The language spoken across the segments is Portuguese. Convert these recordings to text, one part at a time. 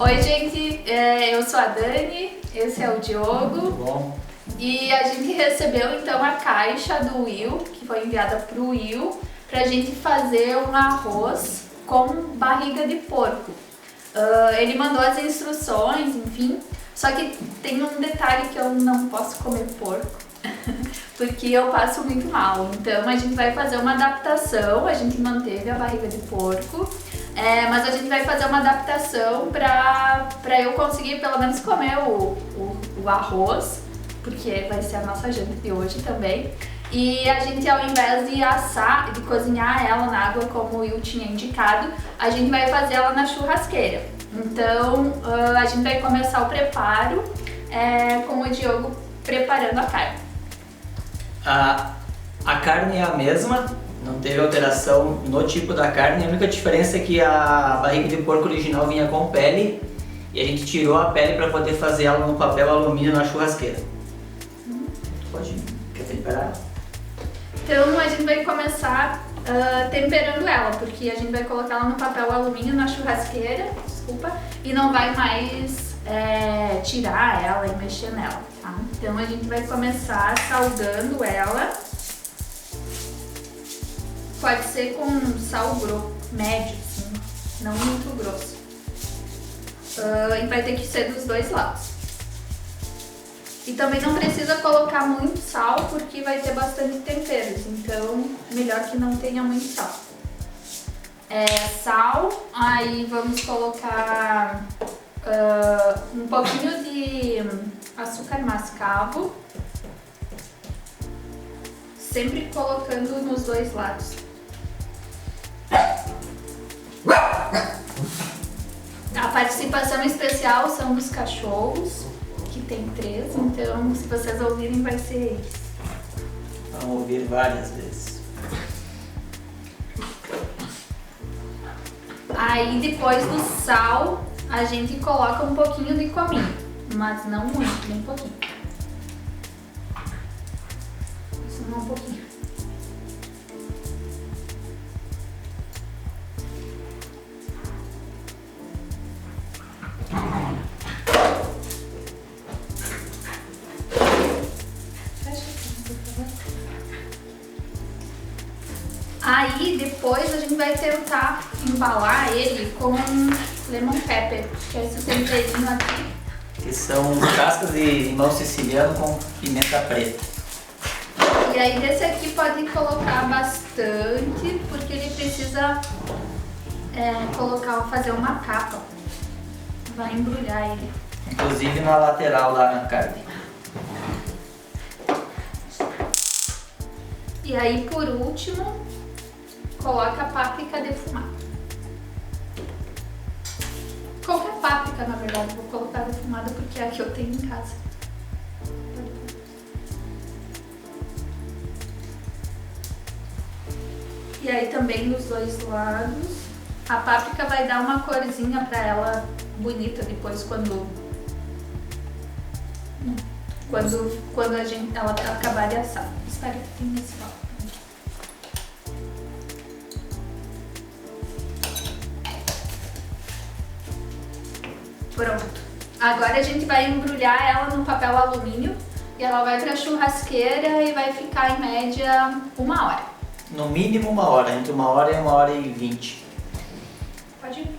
Oi, gente, eu sou a Dani, esse é o Diogo. Muito bom. E a gente recebeu então a caixa do Will, que foi enviada pro Will, pra gente fazer um arroz com barriga de porco. Ele mandou as instruções, enfim, só que tem um detalhe que eu não posso comer porco, porque eu passo muito mal. Então a gente vai fazer uma adaptação, a gente manteve a barriga de porco, mas a gente vai fazer uma adaptação pra eu conseguir pelo menos comer o arroz, porque vai ser a nossa janta de hoje também. E a gente, ao invés de assar, de cozinhar ela na água como o Will tinha indicado, a gente vai fazer ela na churrasqueira. Então a gente vai começar o preparo com o Diogo preparando a carne. A carne é a mesma, não teve alteração no tipo da carne. A única diferença é que a barriga de porco original vinha com pele e a gente tirou a pele para poder fazer ela no papel alumínio na churrasqueira. Quer temperar? Então a gente vai começar temperando ela, porque a gente vai colocar ela no papel alumínio na churrasqueira, e não vai mais tirar ela e mexer nela, tá? Então a gente vai começar salgando ela. Pode ser com sal grosso, médio, assim, não muito grosso. E vai ter que ser dos dois lados. E também não precisa colocar muito sal, porque vai ter bastante temperos, então melhor que não tenha muito sal. Sal, aí vamos colocar um pouquinho de açúcar mascavo, sempre colocando nos dois lados. A participação especial são dos cachorros, que tem 3, então se vocês ouvirem vai ser eles. Vamos ouvir várias vezes. Aí depois do sal, a gente coloca um pouquinho de cominho, mas não muito, bem pouquinho. Isso não é um pouquinho. Aí depois a gente vai tentar embalar ele com lemon pepper, que é esse temperinho aqui. Que são cascas de limão siciliano com pimenta preta. E aí desse aqui pode colocar bastante, porque ele precisa fazer uma capa. Vai embrulhar ele. Inclusive na lateral lá na carne. E aí por último, coloca a páprica defumada. Qualquer páprica, na verdade, vou colocar defumada porque é a que eu tenho em casa. E aí também nos dois lados. A páprica vai dar uma corzinha pra ela bonita depois quando ela acabar de assar. Espero que tenha nesse lado. Pronto. Agora a gente vai embrulhar ela no papel alumínio e ela vai pra churrasqueira e vai ficar em média 1 hora. No mínimo 1 hora, entre 1 hora e 1h20. Pode ir.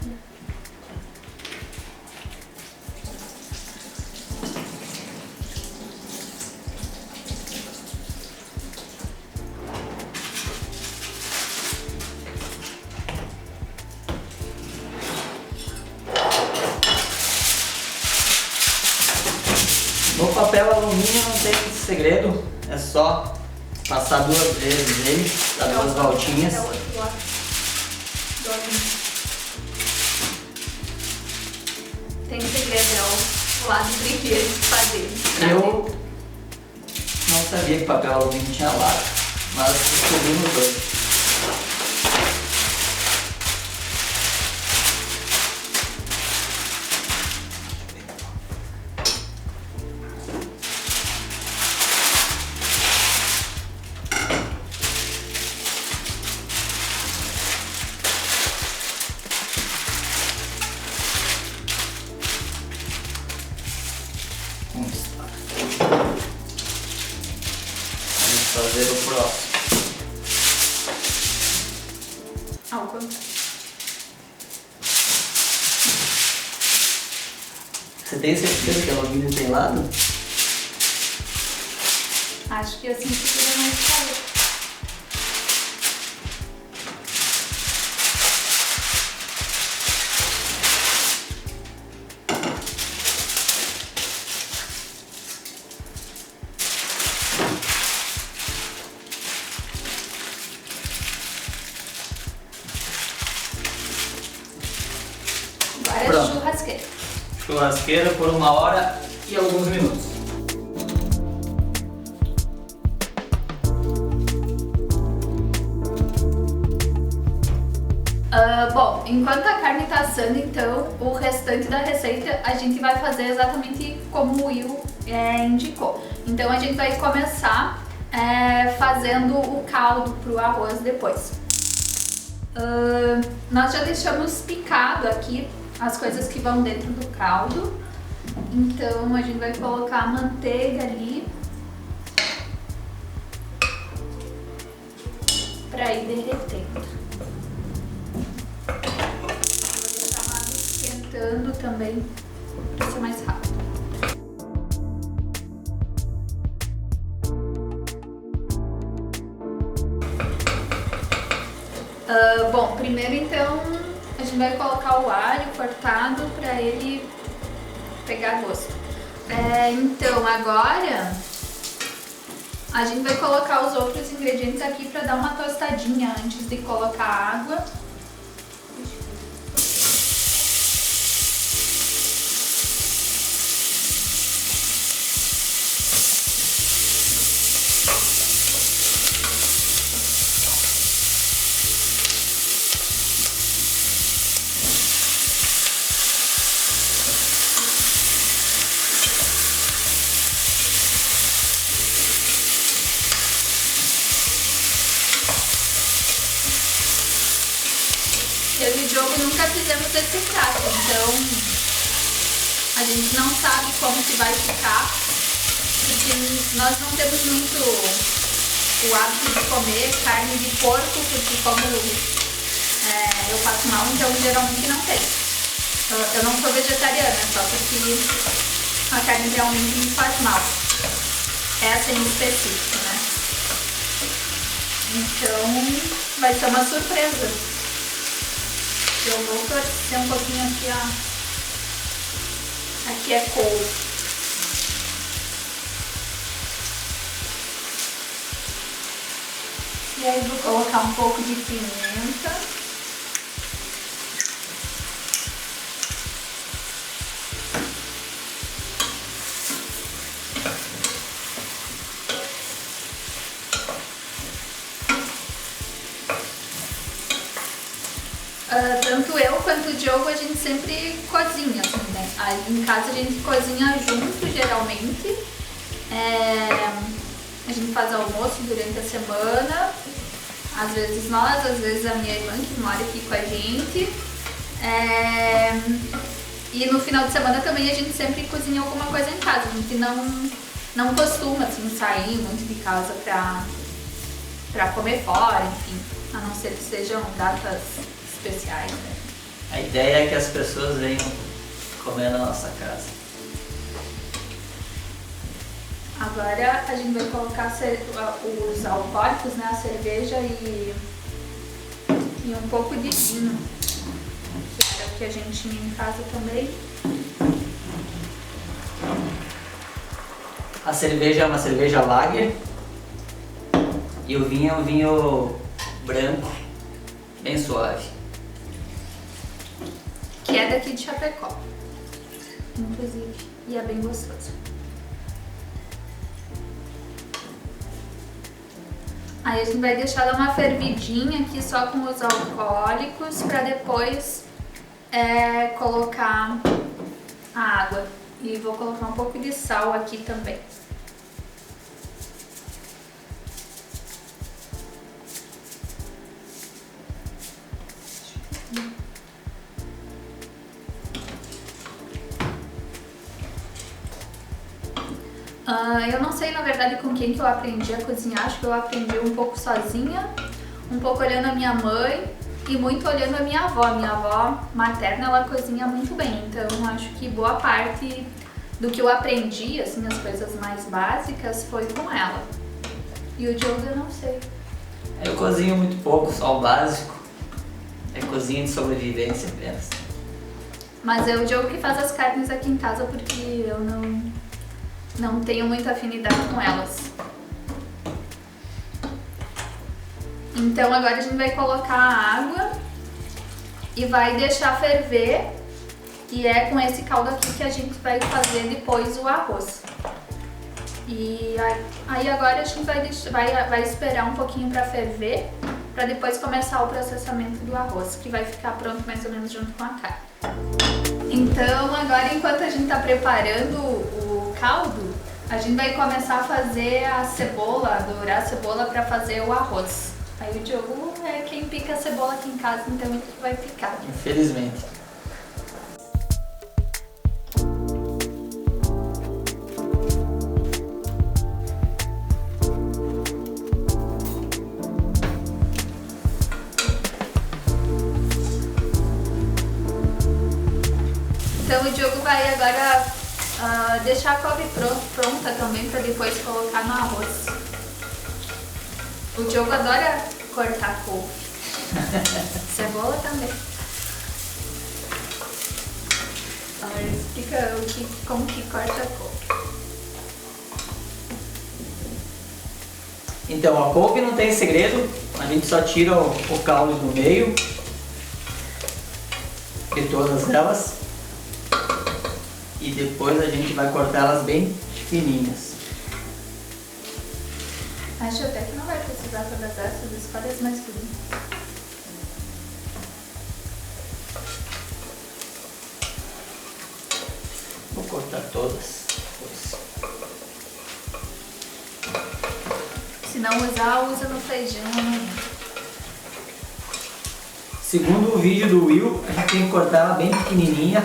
No papel alumínio não tem segredo, é só passar 2 vezes ele, dar 2 voltinhas. É o outro lado. Tem segredo, é o lado primeiro de fazer. Eu não sabia que papel alumínio tinha lado, mas descobri nos dois. fazer o próximo. Ao contrário. Você tem certeza que a alumínio tem lado? Acho que assim fica mais calor. Agora é Pronto. churrasqueira. Churrasqueira por 1h e alguns minutos. Bom, enquanto a carne está assando, então, o restante da receita a gente vai fazer exatamente como o Will indicou. Então a gente vai começar fazendo o caldo para o arroz depois. Nós já deixamos picado aqui as coisas que vão dentro do caldo. Então a gente vai colocar a manteiga ali para ir derretendo. Esquentando também para ser mais rápido. Bom, primeiro então a gente vai colocar o alho cortado para ele pegar gosto. Então agora a gente vai colocar os outros ingredientes aqui para dar uma tostadinha antes de colocar água. Eu e o Diogo nunca fizemos esse prato, então a gente não sabe como que vai ficar, porque nós não temos muito o hábito de comer carne de porco, porque como eu passo mal, então geralmente não tem. Eu não sou vegetariana, só porque a carne realmente me faz mal. Essa em específico, né? Então vai ser uma surpresa. Eu vou torcer um pouquinho aqui, ó. Aqui é couve. E aí vou colocar um pouco de pimenta. Tanto eu quanto o Diogo a gente sempre cozinha, assim, né? Aí em casa a gente cozinha junto, geralmente. A gente faz almoço durante a semana. Às vezes nós, às vezes a minha irmã que mora aqui com a gente. E no final de semana também a gente sempre cozinha alguma coisa em casa. A gente não costuma assim, sair muito de casa pra comer fora, enfim. A não ser que sejam datas especiais, né? A ideia é que as pessoas venham comer na nossa casa. Agora a gente vai colocar os alcoólicos, né? A cerveja e um pouco de vinho, que era o que a gente tinha em casa também. A cerveja é uma cerveja lager e o vinho é um vinho branco, bem suave. Que é daqui de Chapecó, inclusive, e é bem gostoso. Aí a gente vai deixar dar uma fervidinha aqui só com os alcoólicos para depois colocar a água. E vou colocar um pouco de sal aqui também. Eu não sei, na verdade, com quem que eu aprendi a cozinhar. Acho que eu aprendi um pouco sozinha, um pouco olhando a minha mãe e muito olhando a minha avó. Minha avó materna, ela cozinha muito bem, então acho que boa parte do que eu aprendi, assim, as coisas mais básicas, foi com ela. E o Diogo eu não sei. Eu cozinho muito pouco, só o básico. É cozinha de sobrevivência apenas. Mas é o Diogo que faz as carnes aqui em casa porque eu não tenho muita afinidade com elas. Então agora a gente vai colocar a água e vai deixar ferver. E é com esse caldo aqui que a gente vai fazer depois o arroz. E aí agora a gente vai esperar um pouquinho para ferver, para depois começar o processamento do arroz, que vai ficar pronto mais ou menos junto com a carne. Então agora, enquanto a gente está preparando o caldo, a gente vai começar a fazer a cebola, dourar a cebola para fazer o arroz. Aí o Diogo é quem pica a cebola aqui em casa, então ele vai picar. Infelizmente. Então o Diogo vai agora deixar a couve pronta também para depois colocar no arroz. O Diogo adora cortar couve. Cebola também. Explica como que corta a couve. Então, a couve não tem segredo, a gente só tira o caule no meio de todas elas e depois a gente vai cortar elas bem fininhas. Acho até que não vai precisar todas essas, escolhe as mais fininhas. Vou cortar todas. Se não usar, usa no feijão amanhã. Segundo o vídeo do Will, a gente tem que cortar ela bem pequenininha,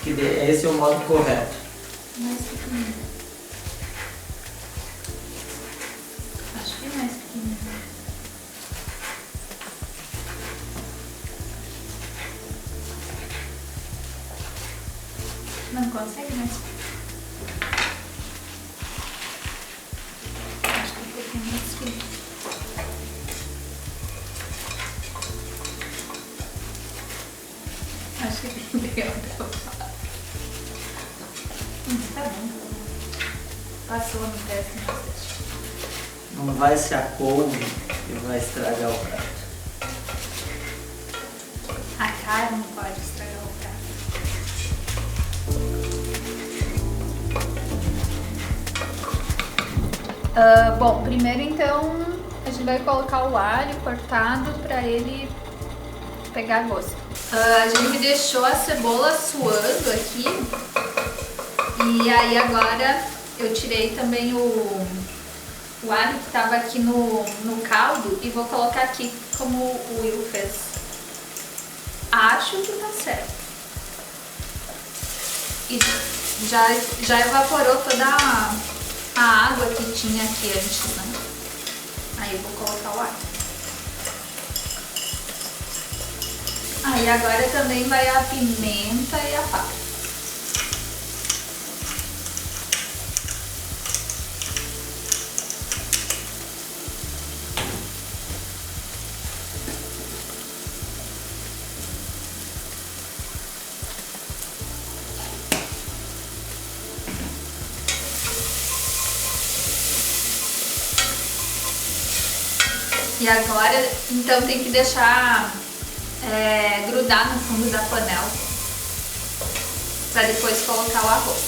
que esse é o modo correto. Mais pequenininha. Acho que é mais pequenininha. Não consegue mais? Acho que um pouquinho mais fino. Acho que tem que pegar um pouco. Tá bom. Passou no teste, mas deixa. Não vai ser a couve que vai estragar o prato. A carne pode estragar o prato. Bom, primeiro então a gente vai colocar o alho cortado para ele pegar gosto. A gente deixou a cebola suando aqui e aí agora eu tirei também o alho que estava aqui no caldo e vou colocar aqui como o Will fez. Acho que tá certo. E já evaporou toda a água que tinha aqui antes, né? Aí eu vou colocar o alho. Aí agora também vai a pimenta e a páprica. E agora, então, tem que deixar grudar no fundo da panela para depois colocar o arroz.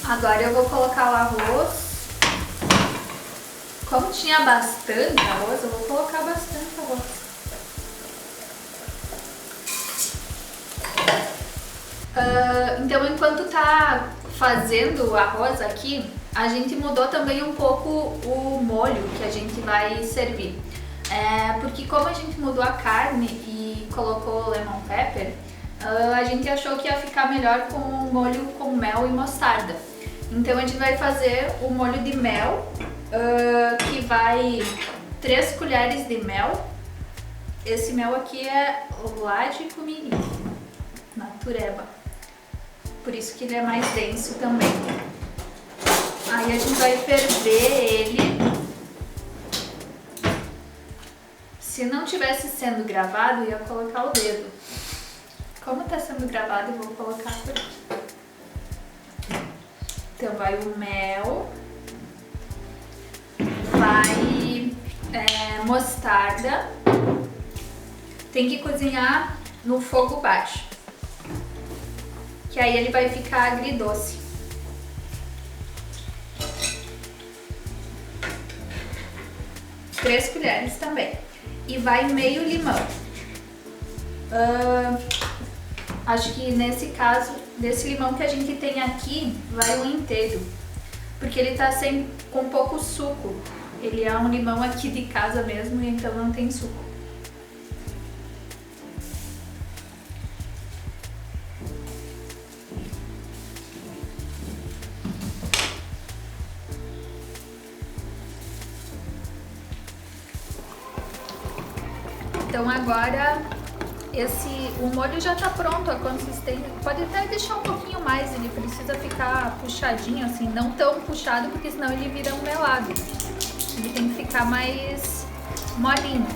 Agora eu vou colocar o arroz. Como tinha bastante arroz, eu vou colocar bastante arroz. Então, enquanto tá fazendo o arroz aqui, a gente mudou também um pouco o molho que a gente vai servir. Porque como a gente mudou a carne e colocou lemon pepper, a gente achou que ia ficar melhor com um molho com mel e mostarda. Então a gente vai fazer o molho de mel, que vai 3 colheres de mel. Esse mel aqui é lá de Cumiri, natureba. Por isso que ele é mais denso também. Aí a gente vai ferver ele. Se não tivesse sendo gravado, eu ia colocar o dedo. Como está sendo gravado, eu vou colocar por aqui. Então vai o mel, vai mostarda. Tem que cozinhar no fogo baixo, que aí ele vai ficar agridoce. Três colheres também. E vai meio limão. Acho que nesse caso, desse limão que a gente tem aqui, vai um inteiro. Porque ele tá com pouco suco. Ele é um limão aqui de casa mesmo, então não tem suco. Então agora o molho já tá pronto, a consistência. Pode até deixar um pouquinho mais, ele precisa ficar puxadinho assim, não tão puxado, porque senão ele vira um melado. Ele tem que ficar mais molinho.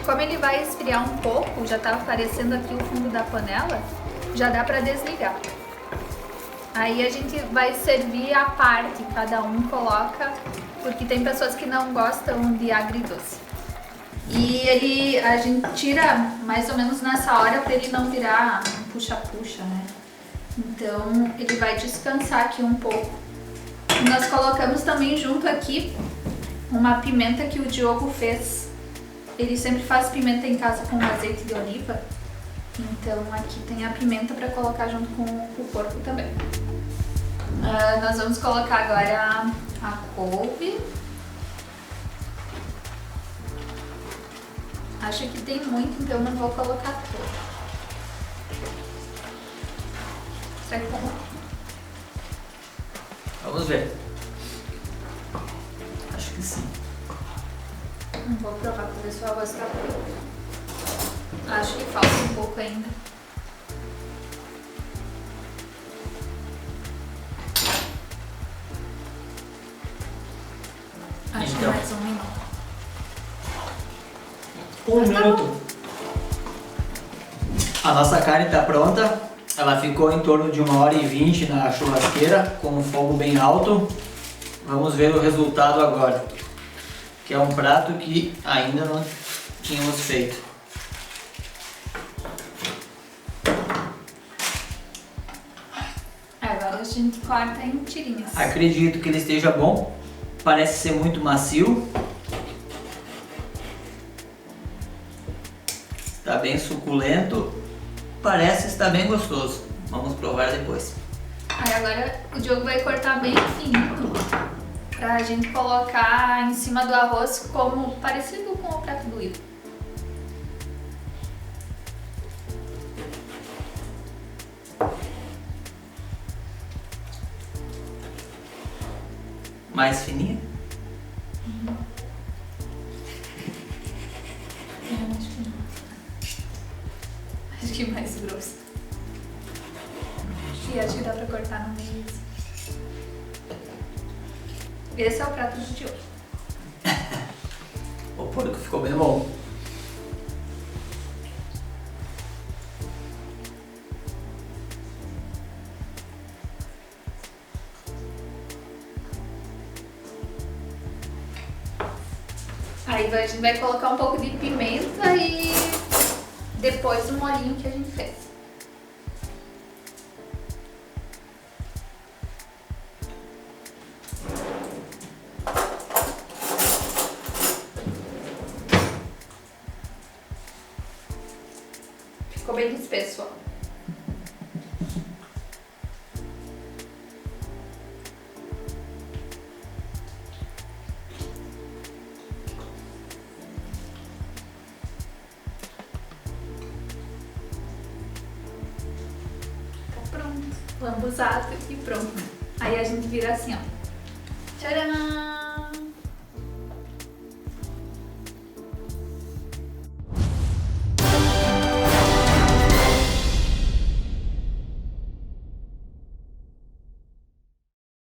Como ele vai esfriar um pouco, já tá aparecendo aqui o fundo da panela, já dá pra desligar. Aí a gente vai servir à parte, cada um coloca, porque tem pessoas que não gostam de agridoce. E a gente tira mais ou menos nessa hora para ele não virar um puxa-puxa, né? Então ele vai descansar aqui um pouco. E nós colocamos também junto aqui uma pimenta que o Diogo fez. Ele sempre faz pimenta em casa com azeite de oliva. Então aqui tem a pimenta para colocar junto com o porco também. Nós vamos colocar agora a couve. Acho que tem muito, então não vou colocar todo. Será que bom? Vamos ver. Acho que sim. Vou provar para ver se o arroz tá pronto. Acho que falta um pouco ainda. Acho que mais 1 minuto. 1 minuto. A nossa carne está pronta. Ela ficou em torno de 1h20 na churrasqueira, com um fogo bem alto. Vamos ver o resultado agora, que é um prato que ainda não tínhamos feito. Agora a gente corta em tirinhas. Acredito que ele esteja bom. Parece ser muito macio. Está bem suculento. Parece estar bem gostoso. Vamos provar depois. Aí agora o Diogo vai cortar bem fininho pra gente colocar em cima do arroz, como parecido com o prato do Will. Mais fininho? Acho que mais grosso. E acho que dá pra cortar no meio. Esse é o prato do Diogo. O porco ficou bem bom. Aí a gente vai colocar um pouco de pimenta e depois o molhinho que a gente fez. Ficou bem espesso, ó. Lambuzado e pronto. Aí a gente vira assim, ó. Tcharam!